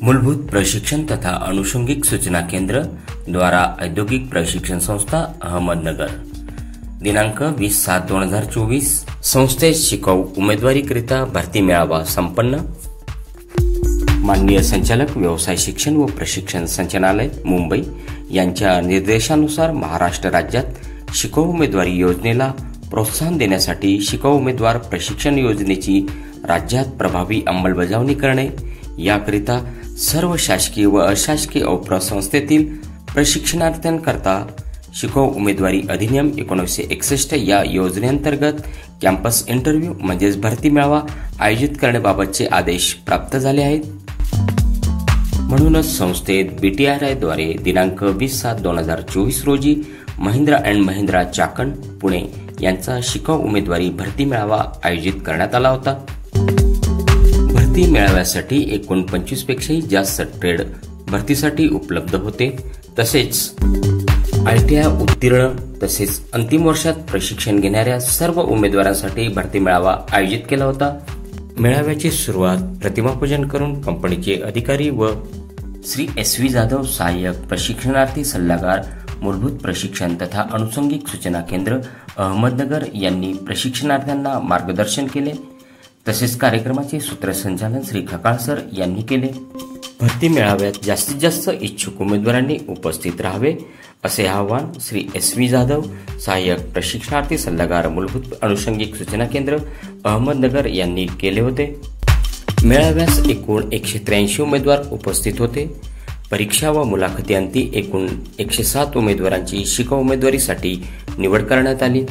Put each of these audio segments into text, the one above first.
मूलभूत प्रशिक्षण तथा अनुषंगिक सूचना केंद्र द्वारा औद्योगिक प्रशिक्षण संस्था अहमदनगर दिनांक 20/7/2024 संस्थेत शिकाऊ उमेदवारीकरिता भरती मेळावा संपन्न। माननीय संचालक व्यवसाय शिक्षण व प्रशिक्षण संचालनालय मुंबई यांच्या निर्देशानुसार महाराष्ट्र राज्यात शिकाऊ उमेदवारी योजनेला प्रोत्साहन देण्यासाठी शिकाऊ उमेदवार प्रशिक्षण योजनेची राज्यात प्रभावी अंमलबजावणी करणे याकरिता सर्व शासकीय व अशासकीय संस्थेतील प्रशिक्षणार्थ्यांकरता शिकाऊ उमेदवारी अधिनियम 1961 या योजनेअंतर्गत कॅम्पस इंटरव्ह्यू म्हणजेच भरती मेळावा आयोजित करण्याबाबतचे आदेश प्राप्त झाले आहेत। म्हणूनच संस्थेत BTRI द्वारे दिनांक 20/7/2024 रोजी महिंद्रा अँड महिंद्रा चाकण पुणे यांचा शिकाऊ उमेदवारी भरती मेळावा आयोजित करण्यात आला होता। भरती मेळाव्यासाठी एकूण 25 पेक्षाही जास्त ट्रेड भरतीसाठी उपलब्ध होते। तसेच ITI उत्तीर्ण तसेच अंतिम वर्षात प्रशिक्षण घेणाऱ्या सर्व उमेदवारांसाठी भरती मेळावा आयोजित केला होता। मेळाव्याची सुरुवात प्रतिमापूजन करून कंपनीचे अधिकारी व श्री SV जाधव सहाय्यक प्रशिक्षणार्थी सल्लागार मूलभूत प्रशिक्षण तथा अनुषंगिक सूचना केंद्र अहमदनगर यांनी प्रशिक्षणार्थ्यांना मार्गदर्शन केले। तसेच कार्यक्रमाचे सूत्रसंचालन श्री खकाळ सर यांनी केले। भरती मेळाव्यात जास्तीत जास्त इच्छुक उमेदवारांनी उपस्थित राहावे असे आवाहन श्री SV जाधव सहाय्यक प्रशिक्षणार्थी सल्लागार मूलभूत अनुषंगिक सूचना केंद्र अहमदनगर यांनी केले होते। मेळाव्यास एकूण 183 उमेदवार उपस्थित होते। परीक्षा व मुलाखतीअंती एकूण 107 उमेदवारांची शिकाऊ उमेदवारीसाठी निवड करण्यात आली।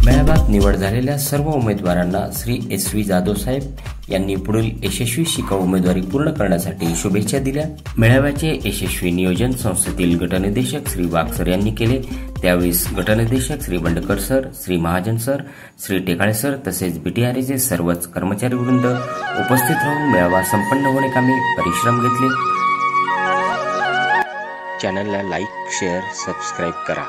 मेळाव्यात निवड झालेल्या सर्व उमेदवारांना श्री SV जाधव साहेब यांनी पुढील यशस्वी शिकाऊ उमेदवारी पूर्ण करण्यासाठी शुभेच्छा दिल्या। मेळाव्याचे यशस्वी नियोजन संस्थेतील गटनिदेशक श्री वाघ सर यांनी केले। त्यावेळी गटनिदेशक Shri Bandkar sir, Shri Mahajan sir, Shri Tekale sir तसेच BTRIचे सर्वच कर्मचारी वृंद उपस्थित राहून मेळावा संपन्न होण्याकामी परिश्रम घेतले। चॅनलला लाईक, शेअर, सबस्क्राईब करा।